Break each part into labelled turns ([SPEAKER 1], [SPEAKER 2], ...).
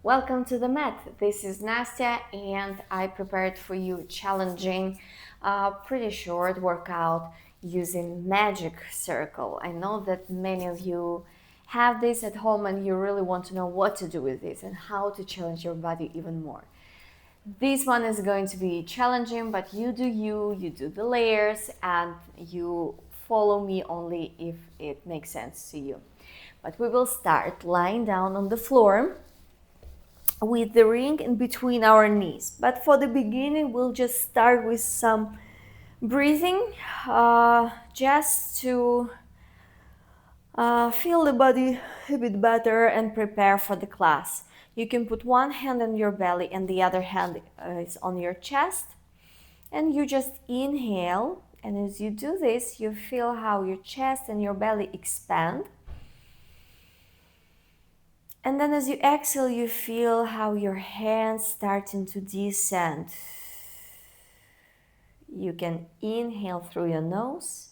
[SPEAKER 1] Welcome to the mat. This is Nastya and I prepared for you challenging, pretty short workout using magic circle. I know that many of you have this at home and you really want to know what to do with this and how to challenge your body even more. This one is going to be challenging, but you do the layers, and you follow me only if it makes sense to you. But we will start lying down on the floor with the ring in between our knees. But for the beginning, we'll just start with some breathing, just to feel the body a bit better and prepare for the class. You can put one hand on your belly and the other hand is on your chest. And you just inhale. And as you do this, you feel how your chest and your belly expand. And then as you exhale, you feel how your hands starting to descend. You can inhale through your nose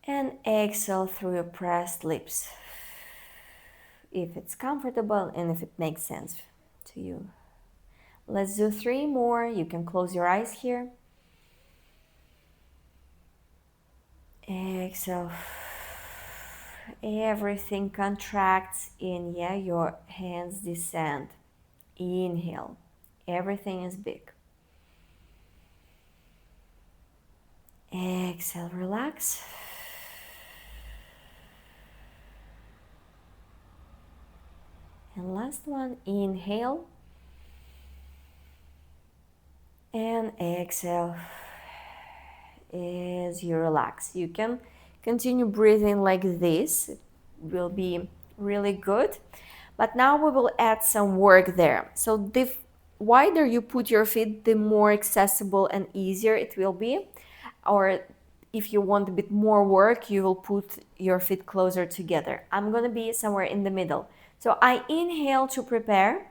[SPEAKER 1] and exhale through your pressed lips, if it's comfortable and if it makes sense to you. Let's do 3 more. You can close your eyes here. Exhale. Everything contracts in, your hands descend. Inhale. Everything is big. Exhale, relax. And last one, inhale. And exhale as you relax. You can continue breathing like this. It will be really good. But now we will add some work there. So the wider you put your feet, the more accessible and easier it will be. Or if you want a bit more work, you will put your feet closer together. I'm going to be somewhere in the middle. So I inhale to prepare.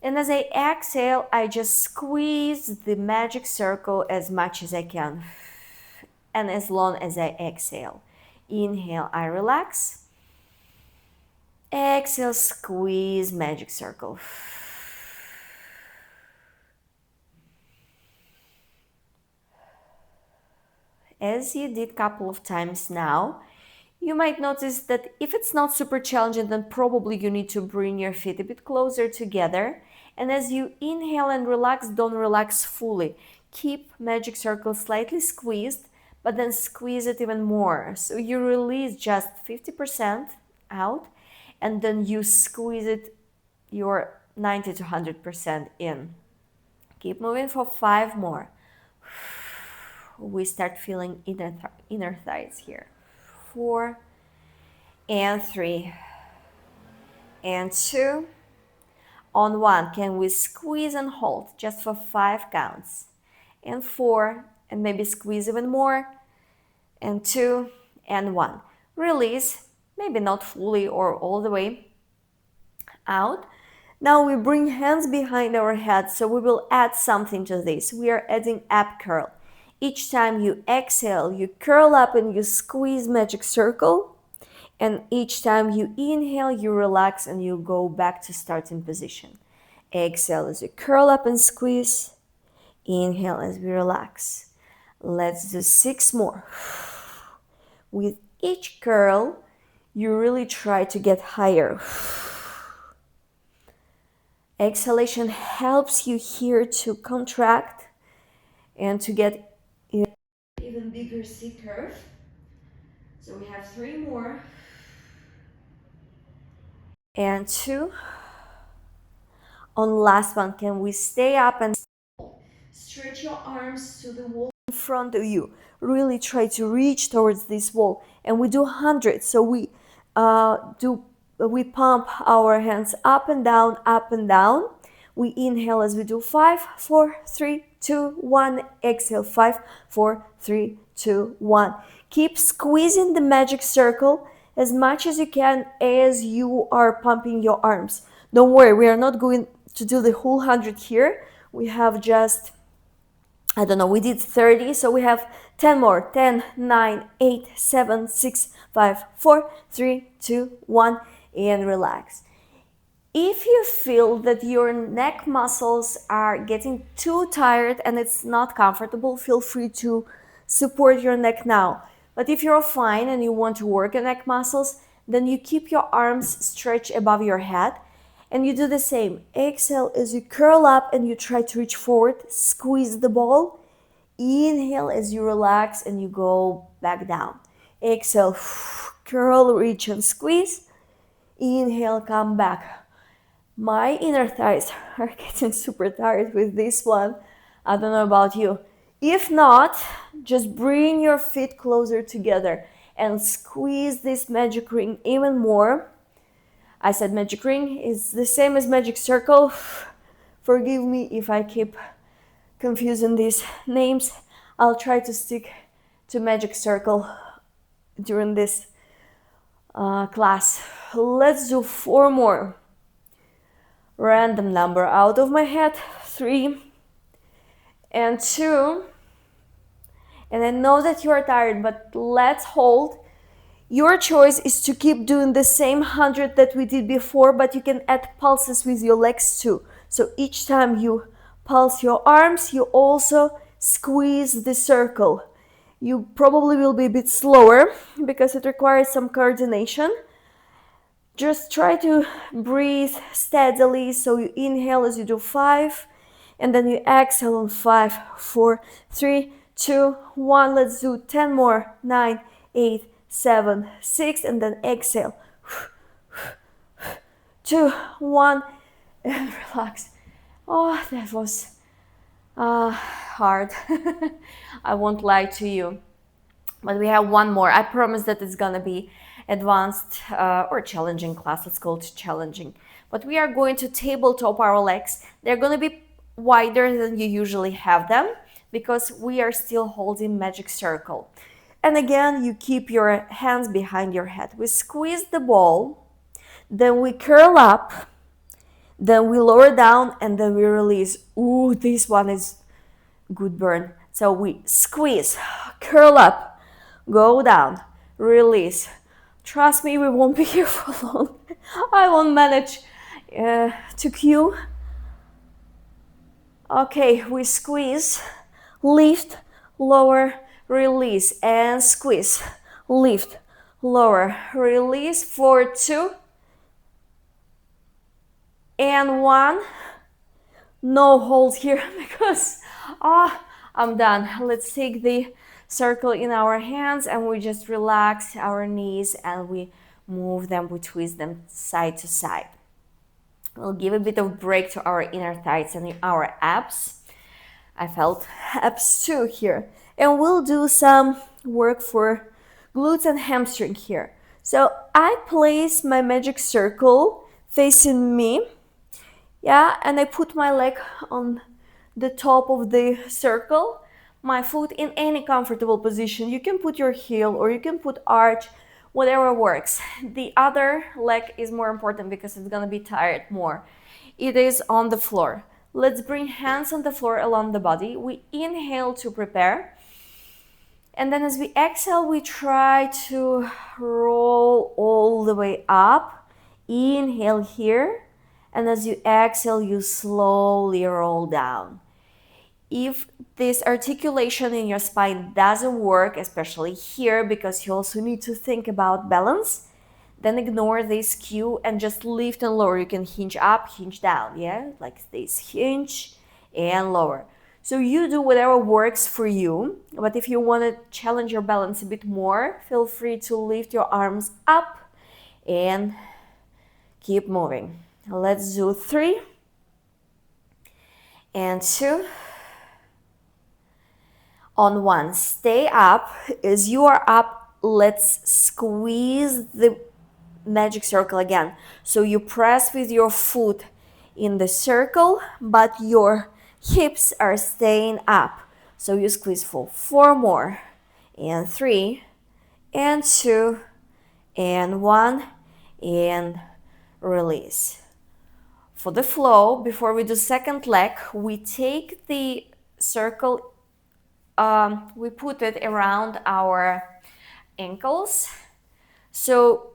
[SPEAKER 1] And as I exhale, I just squeeze the magic circle as much as I can. And as long as I exhale. Inhale, I relax. Exhale, squeeze magic circle. As you did a couple of times now, you might notice that if it's not super challenging, then probably you need to bring your feet a bit closer together. And as you inhale and relax, don't relax fully. Keep magic circle slightly squeezed, but then squeeze it even more. So you release just 50% out, and then you squeeze it your 90 to 100% in. Keep moving for 5 more. We start feeling inner thighs here. 4 and 3 and 2. On 1, can we squeeze and hold just for 5 counts? And 4, and maybe squeeze even more. And 2 and 1. Release, maybe not fully or all the way out. Now we bring hands behind our head, so we will add something to this. We are adding ab curl. Each time you exhale, you curl up and you squeeze magic circle. And each time you inhale, you relax and you go back to starting position. Exhale as you curl up and squeeze. Inhale as we relax. Let's do 6 more. With each curl, you really try to get higher. Exhalation helps you here to contract and to get even bigger C curve. So we have 3 more. And 2. On last one, can we stay up and stretch your arms to the wall in front of you? Really try to reach towards this wall. And we do 100. So we pump our hands up and down, up and down. We inhale as we do 5, 4, 3, 2, 1. Exhale, 5, 4, 3, 2, 1. Keep squeezing the magic circle as much as you can as you are pumping your arms. Don't worry, we are not going to do the whole 100 here. We have just, we did 30, so we have 10 more. 10, 9, 8, 7, 6, 5, 4, 3, 2, 1. and relax. If you feel that your neck muscles are getting too tired and it's not comfortable, feel free to support your neck now. But if you're fine and you want to work your neck muscles, then you keep your arms stretched above your head and you do the same. Exhale as you curl up and you try to reach forward, squeeze the ball. Inhale as you relax and you go back down. Exhale, curl, reach and squeeze. Inhale, come back. My inner thighs are getting super tired with this one. I don't know about you. If not, just bring your feet closer together and squeeze this magic ring even more. I said magic ring is the same as magic circle. Forgive me if I keep confusing these names. I'll try to stick to magic circle during this class. Let's do 4 more. Random number out of my head. 3 and 2. And I know that you are tired, but let's hold. Your choice is to keep doing the same 100 that we did before, but you can add pulses with your legs too. So each time you pulse your arms, you also squeeze the circle. You probably will be a bit slower because it requires some coordination. Just try to breathe steadily. So you inhale as you do 5, and then you exhale on 5, 4, 3, 2, 1. Let's do 10 more. 9, 8, 7, 6, and then exhale. 2, 1, and relax. Oh, that was hard. I won't lie to you. But we have 1 more. I promise that it's gonna be advanced or challenging class. Let's call it challenging. But we are going to tabletop our legs. They're gonna be wider than you usually have them because we are still holding magic circle. And again, you keep your hands behind your head. We squeeze the ball, then we curl up, then we lower down, and then we release. Ooh, this one is good burn. So we squeeze, curl up, go down, release. Trust me, we won't be here for long. I won't manage to cue. Okay, we squeeze, lift, lower, release, and squeeze, lift, lower, release for 2 and 1. No hold here because I'm done. Let's take the circle in our hands and we just relax our knees and we move them, we twist them side to side. We'll give a bit of break to our inner thighs and our abs. I felt abs too here. And we'll do some work for glutes and hamstring here. So I place my magic circle facing me. Yeah, and I put my leg on the top of the circle, my foot in any comfortable position. You can put your heel or you can put arch, whatever works. The other leg is more important because it's gonna be tired more. It is on the floor. Let's bring hands on the floor along the body. We inhale to prepare. And then as we exhale, we try to roll all the way up. Inhale here. And as you exhale, you slowly roll down. If this articulation in your spine doesn't work, especially here, because you also need to think about balance, then ignore this cue and just lift and lower. You can hinge up, hinge down, yeah? Like this, hinge and lower. So you do whatever works for you, but if you want to challenge your balance a bit more, feel free to lift your arms up and keep moving. Let's do 3 and 2 on 1. Stay up. As you are up, let's squeeze the magic circle again. So you press with your foot in the circle, but your hips are staying up. So you squeeze for 4 more and 3 and 2 and 1 and release. For the flow, before we do second leg, we take the circle, we put it around our ankles. So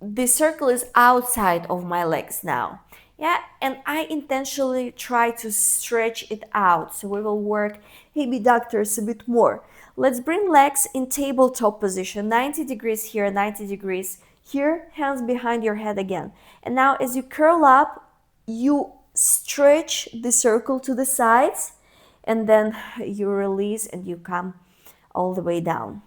[SPEAKER 1] the circle is outside of my legs now. Yeah, and I intentionally try to stretch it out. So we will work abductors a bit more. Let's bring legs in tabletop position, 90 degrees here, 90 degrees here, hands behind your head again. And now as you curl up, you stretch the circle to the sides, and then you release and you come all the way down.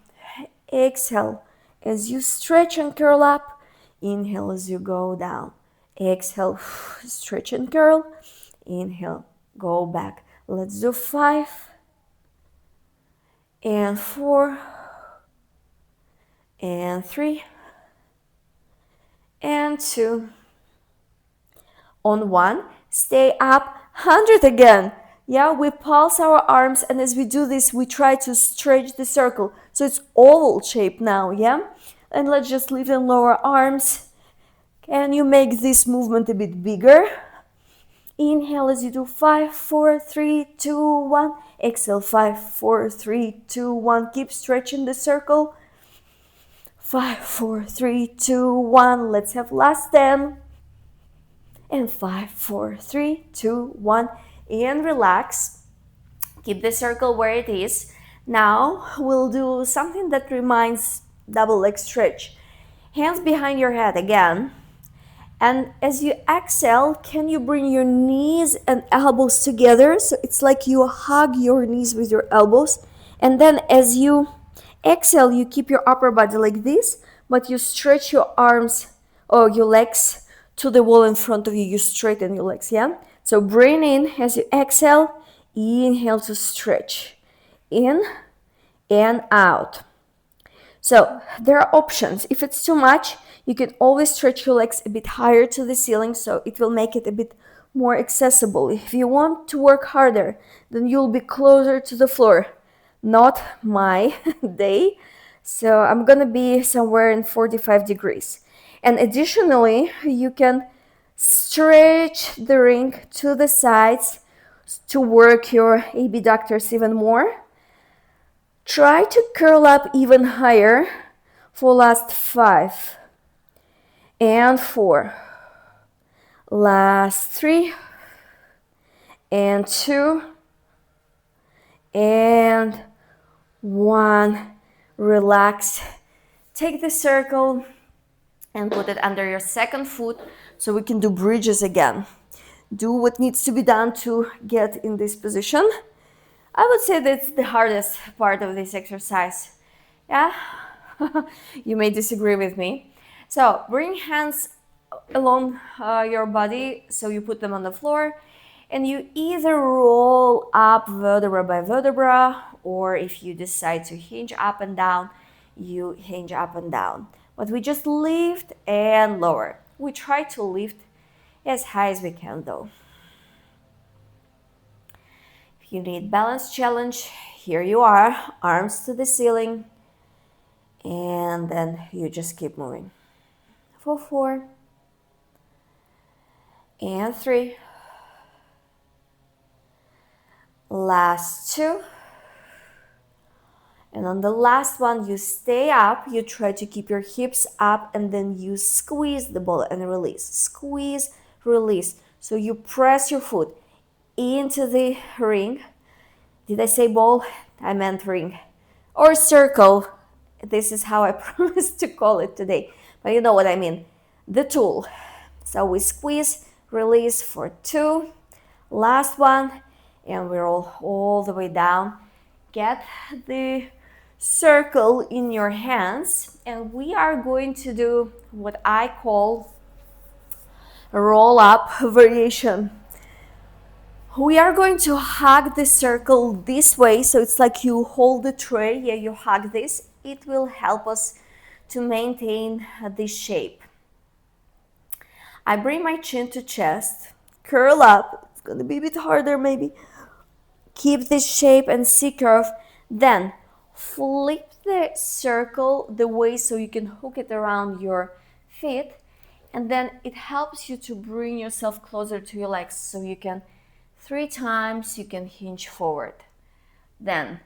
[SPEAKER 1] Exhale as you stretch and curl up. Inhale as you go down. Exhale, stretch and curl. Inhale, go back. Let's do 5 and 4 and 3 and 2. On 1, stay up, 100 again. Yeah, we pulse our arms, and as we do this, we try to stretch the circle. So it's oval shape now, yeah? And let's just lift and lower arms. Can you make this movement a bit bigger? Inhale as you do 5, 4, 3, 2, 1. Exhale, 5, 4, 3, 2, 1. Keep stretching the circle. 5, 4, 3, 2, 1. Let's have last 10. And 5, 4, 3, 2, 1. And relax. Keep the circle where it is. Now we'll do something that reminds double leg stretch. Hands behind your head again. And as you exhale, can you bring your knees and elbows together? So it's like you hug your knees with your elbows. And then as you exhale, you keep your upper body like this, but you stretch your arms or your legs to the wall in front of you. You straighten your legs, yeah? So bring in as you exhale, inhale to stretch. In and out. So there are options. If it's too much, you can always stretch your legs a bit higher to the ceiling, so it will make it a bit more accessible. If you want to work harder, then you'll be closer to the floor. Not my day. So I'm gonna be somewhere in 45 degrees. And additionally, you can stretch the ring to the sides to work your abductors even more. Try to curl up even higher for last 5 and 4, last 3 and 2 and 1. Relax. Take the circle and put it under your second foot so we can do bridges again. Do what needs to be done to get in this position. I would say that's the hardest part of this exercise. Yeah, you may disagree with me. So bring hands along your body, so you put them on the floor, and you either roll up vertebra by vertebra, or if you decide to hinge up and down, you hinge up and down. But we just lift and lower. We try to lift as high as we can though. You need balance challenge, here you are, arms to the ceiling, and then you just keep moving. For 4 and 3, last 2, and on the last one you stay up, you try to keep your hips up, and then you squeeze the ball and release, squeeze, release. So you press your foot into the ring. Did I say ball? I meant ring. Or circle. This is how I promised to call it today. But you know what I mean. The tool. So we squeeze, release for 2. Last one. And we roll all the way down. Get the circle in your hands. And we are going to do what I call a roll-up variation. We are going to hug the circle this way, so it's like you hold the tray, yeah, you hug this. It will help us to maintain this shape. I bring my chin to chest, curl up, it's going to be a bit harder maybe. Keep this shape and C-curve, then flip the circle the way so you can hook it around your feet, and then it helps you to bring yourself closer to your legs, so you can 3 times you can hinge forward. Then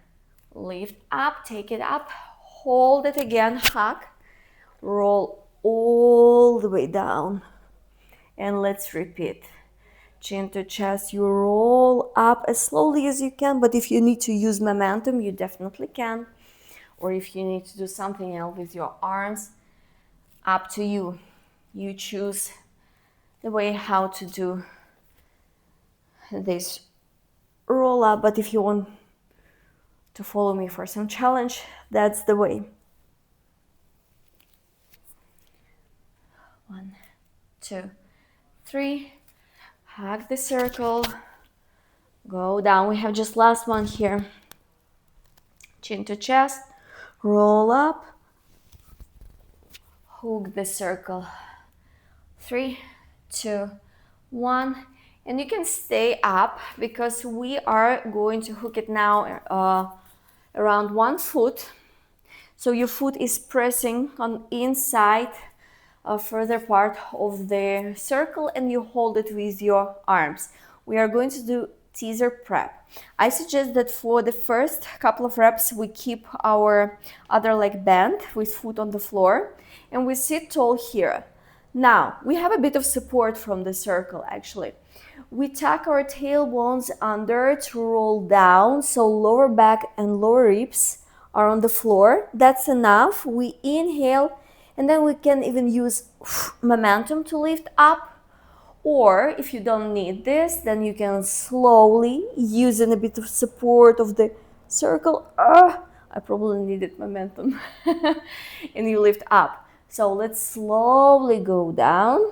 [SPEAKER 1] lift up, take it up, hold it again, hug, roll all the way down. And let's repeat. Chin to chest, you roll up as slowly as you can, but if you need to use momentum, you definitely can. Or if you need to do something else with your arms, up to you. You choose the way how to do this roll up, but if you want to follow me for some challenge, that's the way. 1, 2, 3. Hug the circle. Go down. We have just last one here. Chin to chest. Roll up. Hook the circle. 3, 2, 1. And you can stay up because we are going to hook it now around 1 foot. So your foot is pressing on inside a further part of the circle and you hold it with your arms. We are going to do teaser prep. I suggest that for the first couple of reps we keep our other leg bent with foot on the floor and we sit tall here. Now we have a bit of support from the circle actually. We tuck our tailbones under to roll down, so lower back and lower ribs are on the floor. That's enough. We inhale and then we can even use momentum to lift up. Or if you don't need this, then you can slowly, using a bit of support of the circle, I probably needed momentum, and you lift up. So let's slowly go down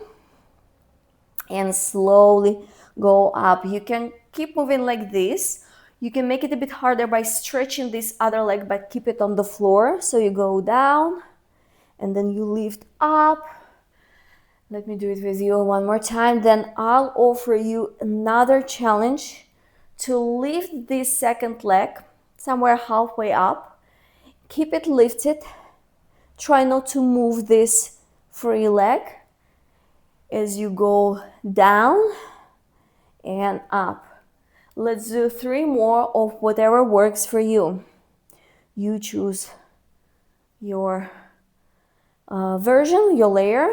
[SPEAKER 1] and slowly go up. You can keep moving like this. You can make it a bit harder by stretching this other leg, but keep it on the floor. So you go down and then you lift up. Let me do it with you one more time. Then I'll offer you another challenge to lift this second leg somewhere halfway up. Keep it lifted. Try not to move this free leg as you go down and up. Let's do 3 more of whatever works for you. You choose your version, your layer.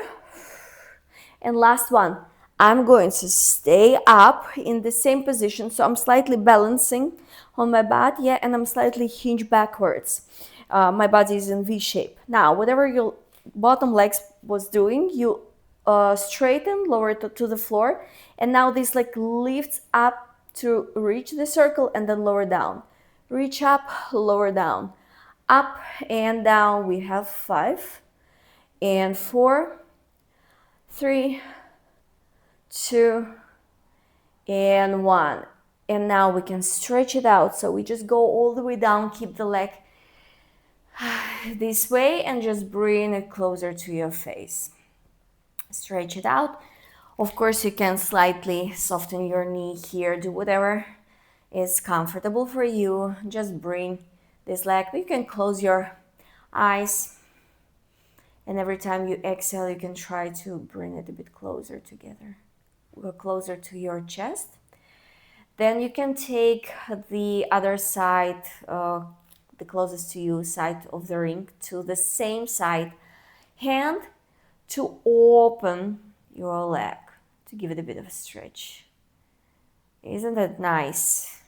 [SPEAKER 1] And last one, I'm going to stay up in the same position. So I'm slightly balancing on my butt, yeah, and I'm slightly hinged backwards. My body is in V shape. Now, whatever your bottom legs was doing, you straighten, lower it to the floor. And now this leg lifts up to reach the circle and then lower down. Reach up, lower down. Up and down, we have 5 and 4, 3, 2, and 1. And now we can stretch it out. So we just go all the way down, keep the leg this way and just bring it closer to your face. Stretch it out. Of course, you can slightly soften your knee here, do whatever is comfortable for you. Just bring this leg. You can close your eyes. And every time you exhale, you can try to bring it a bit closer together. Go closer to your chest. Then you can take the other side, the closest to you side of the ring, to the same side hand to open your leg, to give it a bit of a stretch. Isn't that nice?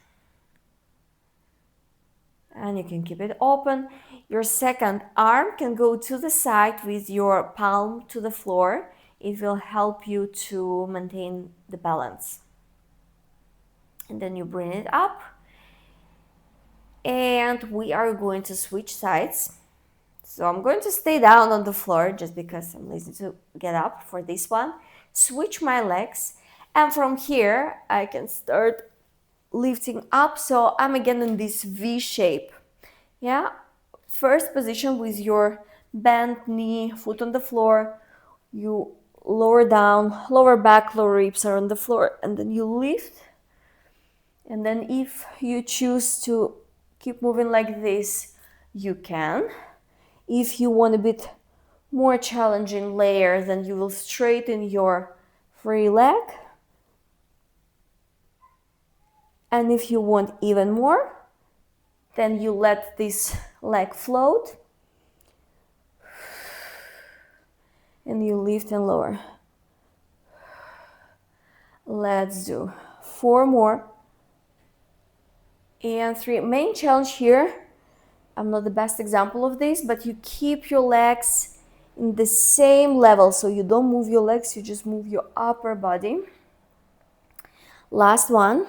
[SPEAKER 1] And you can keep it open. Your second arm can go to the side with your palm to the floor. It will help you to maintain the balance. And then you bring it up. And we are going to switch sides. So I'm going to stay down on the floor just because I'm lazy to get up for this one. Switch my legs. And from here, I can start lifting up. So I'm again in this V shape. Yeah. First position with your bent knee, foot on the floor. You lower down, lower back, lower ribs are on the floor. And then you lift. And then if you choose to keep moving like this, you can. If you want a bit more challenging layer, then you will straighten your free leg. And if you want even more, then you let this leg float. And you lift and lower. Let's do 4 more. And 3. Main challenge here, I'm not the best example of this, but you keep your legs in the same level. So you don't move your legs, you just move your upper body. Last one.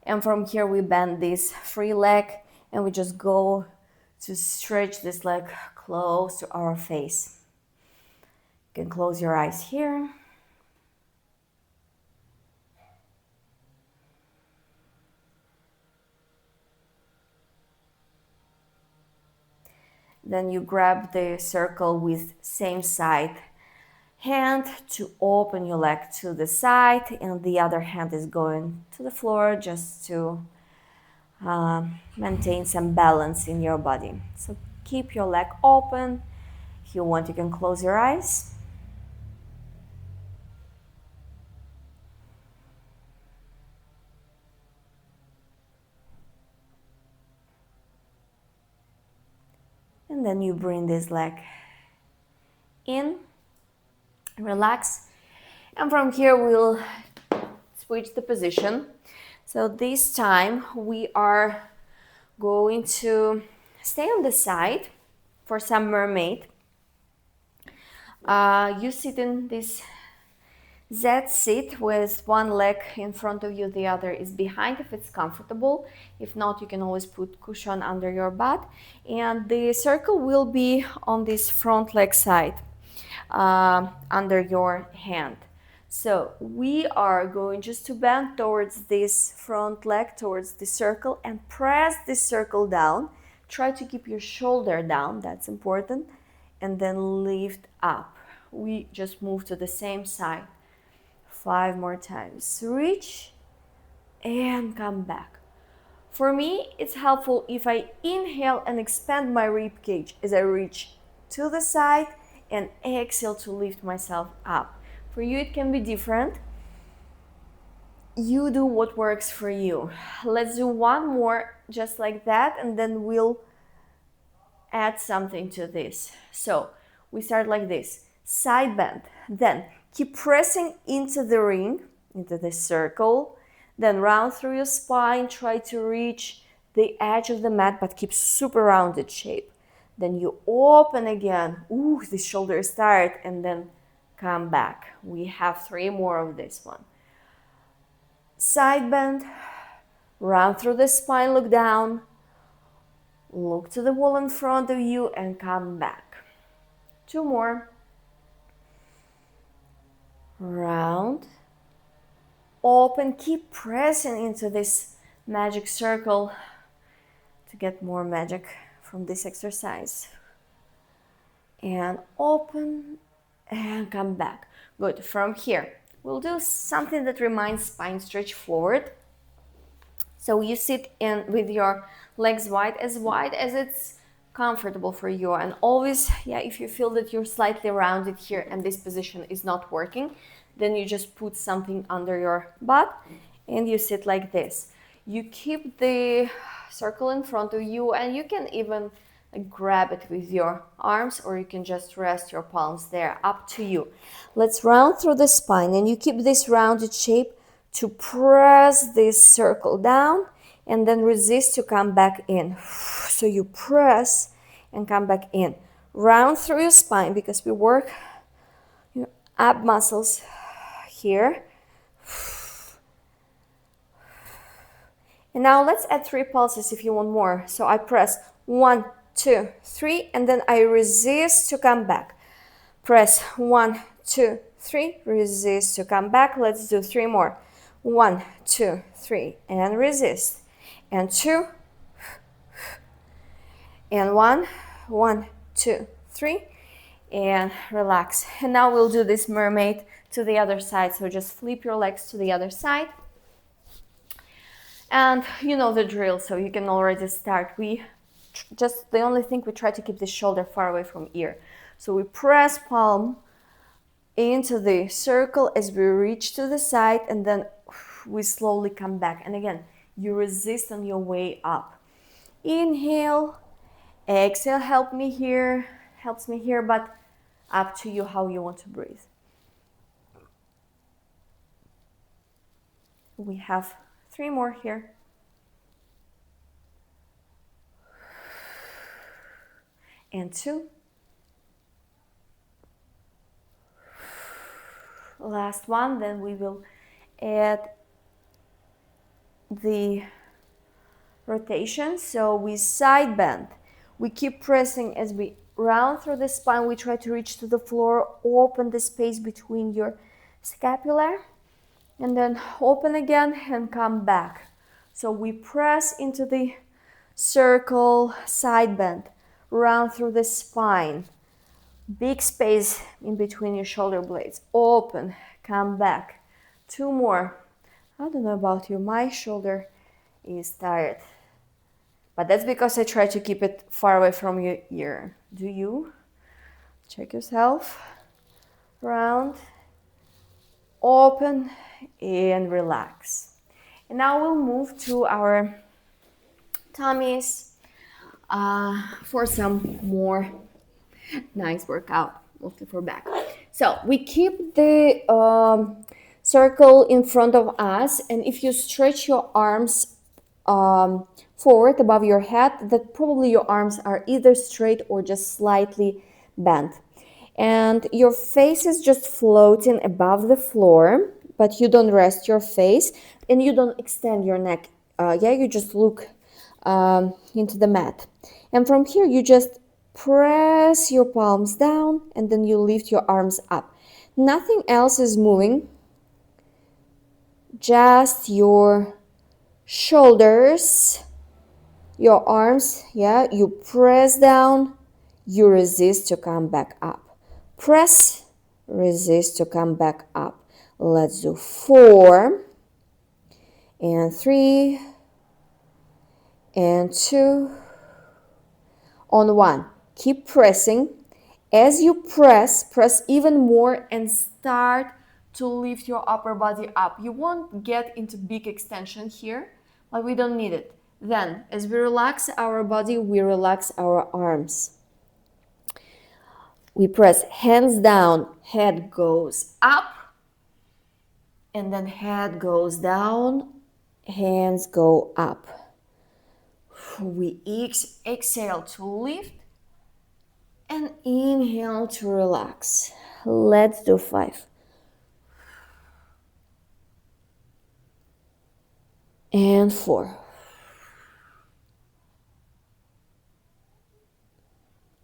[SPEAKER 1] And from here we bend this free leg and we just go to stretch this leg close to our face. You can close your eyes here. Then you grab the circle with same side hand to open your leg to the side, and the other hand is going to the floor just to maintain some balance in your body. So keep your leg open. If you want, you can close your eyes. And then you bring this leg in, relax. And from here, we'll switch the position. So this time we are going to stay on the side for some mermaid. You sit in this Z sit with one leg in front of you, the other is behind if it's comfortable. If not, you can always put cushion under your butt. And the circle will be on this front leg side under your hand. So we are going just to bend towards this front leg, towards the circle, and press this circle down. Try to keep your shoulder down, that's important. And then lift up. We just move to the same side. 5 more times. Reach and come back. For me, it's helpful if I inhale and expand my rib cage as I reach to the side and exhale to lift myself up. For you, it can be different. You do what works for you. Let's do one more just like that, and then we'll add something to this. So we start like this. Side bend. Then keep pressing into the ring, into the circle. Then round through your spine. Try to reach the edge of the mat, but keep super rounded shape. Then you open again. Ooh, the shoulder is tired. And then come back. We have 3 more of this one. Side bend. Round through the spine, look down. Look to the wall in front of you and come back. 2 more. Round, open, keep pressing into this magic circle to get more magic from this exercise. And open and come back. Good. From here, we'll do something that reminds spine stretch forward. So you sit in with your legs wide as it's comfortable for you, and always, if you feel that you're slightly rounded here and this position is not working, then you just put something under your butt and you sit like this. You keep the circle in front of you, and you can even grab it with your arms, or you can just rest your palms there, up to you. Let's round through the spine, and you keep this rounded shape to press this circle down and then resist to come back in. So you press and come back in. Round through your spine, because we work your ab muscles here. And now let's add 3 pulses if you want more. So I press 1, 2, 3, and then I resist to come back. Press 1, 2, 3, resist to come back. Let's do 3 more. 1, 2, 3, and resist. And 2, and 1, 1, 2, 3, and relax. And now we'll do this mermaid to the other side. So just flip your legs to the other side. And you know the drill, so you can already start. The only thing, we try to keep the shoulder far away from ear. So we press palm into the circle as we reach to the side, and then we slowly come back. And again, you resist on your way up. Inhale, exhale, helps me here, but Up to you how you want to breathe. We have 3 more here. And 2. Last one, then we will add the rotation. So we side bend. We keep pressing as we round through the spine. We try to reach to the floor, open the space between your scapula, and then open again and come back. So we press into the circle, side bend, round through the spine. Big space in between your shoulder blades. Open, come back. 2 more. I don't know about you, my shoulder is tired. But that's because I try to keep it far away from your ear. Do you? Check yourself. Round, open, and relax. And now we'll move to our tummies for some more nice workout, mostly for back. So we keep the circle in front of us, and if you stretch your arms forward above your head, that probably your arms are either straight or just slightly bent. And your face is just floating above the floor, but you don't rest your face and you don't extend your neck. You just look into the mat. And from here, you just press your palms down and then you lift your arms up. Nothing else is moving, just your shoulders, your arms. You press down, you resist to come back up. Press, resist to come back up. Let's do 4 and 3 and 2 on 1. Keep pressing. As you press even more and start to lift your upper body up. You won't get into big extension here, but we don't need it. Then, as we relax our body, we relax our arms. We press hands down, head goes up, and then head goes down, hands go up. We exhale to lift and inhale to relax. Let's do 5. And 4.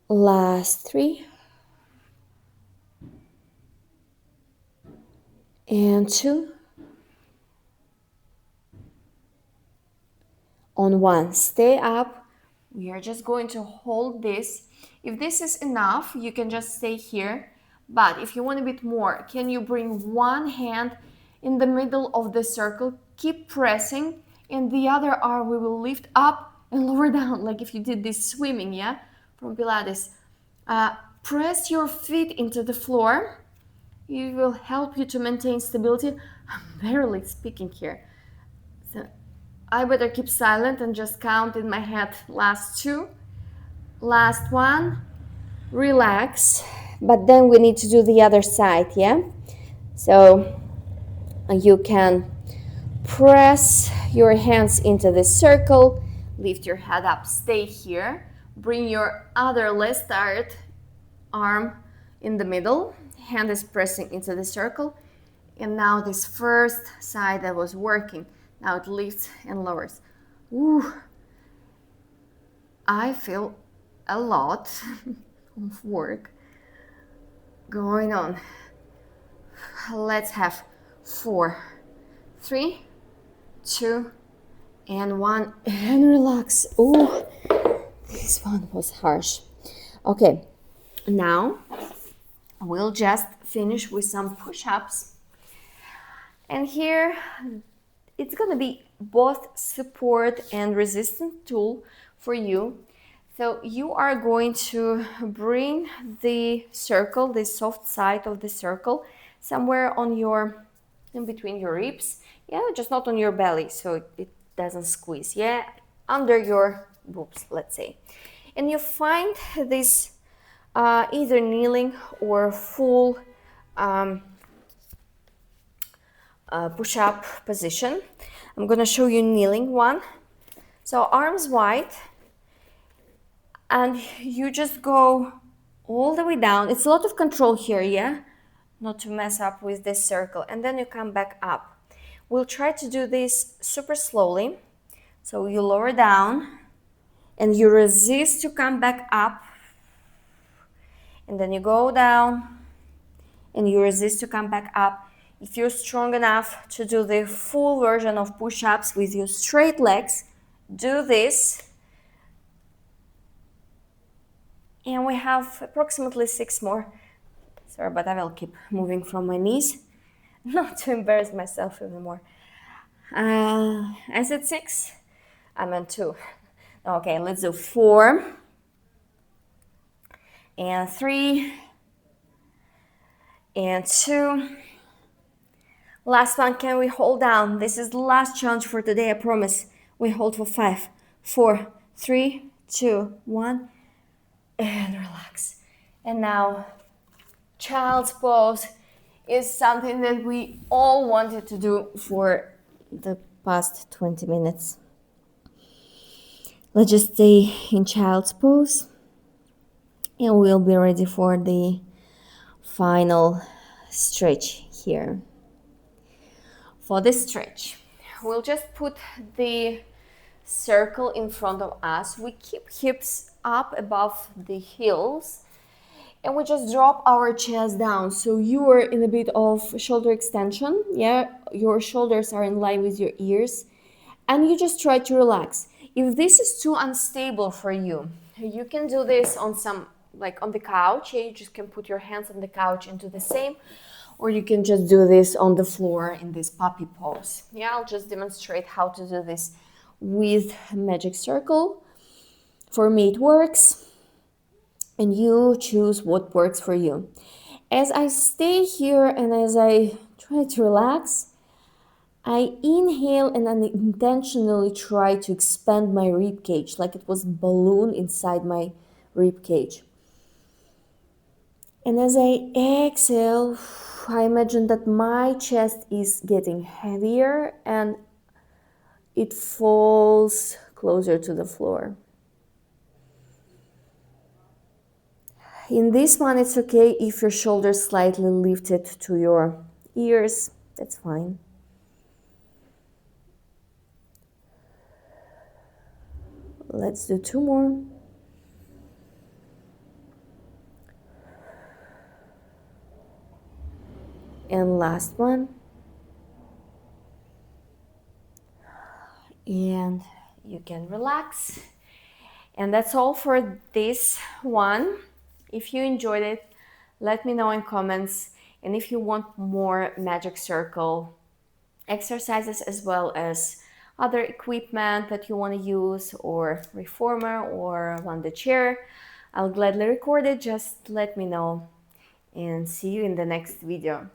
[SPEAKER 1] Last 3. And 2. On 1. Stay up. We are just going to hold this. If this is enough, you can just stay here. But if you want a bit more, can you bring one hand in the middle of the circle? Keep pressing. And the other arm we will lift up and lower down, like if you did this swimming, from Pilates. Press your feet into the floor. It will help you to maintain stability. I'm barely speaking here. So I better keep silent and just count in my head. Last 2. Last 1. Relax. But then we need to do the other side, So you can press your hands into the circle. Lift your head up. Stay here. Bring your other less tired arm in the middle. Hand is pressing into the circle. And now this first side that was working, now it lifts and lowers. Ooh, I feel a lot of work going on. Let's have 4, 3, 2, and 1, and relax. Ooh, this one was harsh. Okay, now we'll just finish with some push-ups. And here, it's gonna be both support and resistance tool for you. So you are going to bring the circle, the soft side of the circle, somewhere on in between your ribs. Just not on your belly, so it doesn't squeeze. Under your boobs, let's say. And you find this either kneeling or full push-up position. I'm gonna show you kneeling one. So arms wide, and you just go all the way down. It's a lot of control here, yeah? Not to mess up with this circle. And then you come back up. We'll try to do this super slowly. So you lower down and you resist to come back up. And then you go down and you resist to come back up. If you're strong enough to do the full version of push-ups with your straight legs, do this. And we have approximately 6 more. Sorry, but I will keep moving from my knees, not to embarrass myself even more. I said 6, I meant 2. Okay, let's do 4, and 3, and 2. Last one, can we hold down? This is the last challenge for today, I promise. We hold for 5, 4, 3, 2, 1, and relax. And now, child's pose is something that we all wanted to do for the past 20 minutes. Let's just stay in child's pose and we'll be ready for the final stretch here. For this stretch, we'll just put the circle in front of us. We keep hips up above the heels and we just drop our chest down. So you are in a bit of shoulder extension. Yeah, your shoulders are in line with your ears. And you just try to relax. If this is too unstable for you, you can do this on some, like on the couch. Yeah, you just can put your hands on the couch and do the same. Or you can just do this on the floor in this puppy pose. Yeah, I'll just demonstrate how to do this with Magic Circle. For me, it works. And you choose what works for you. As I stay here and as I try to relax, I inhale and unintentionally try to expand my rib cage like it was a balloon inside my rib cage. And as I exhale, I imagine that my chest is getting heavier and it falls closer to the floor. In this one, it's okay if your shoulders slightly lifted to your ears. That's fine. Let's do 2 more. And last one. And you can relax. And that's all for this one. If you enjoyed it, let me know in comments. And if you want more Magic Circle exercises as well as other equipment that you want to use or reformer or want the chair, I'll gladly record it. Just let me know and see you in the next video.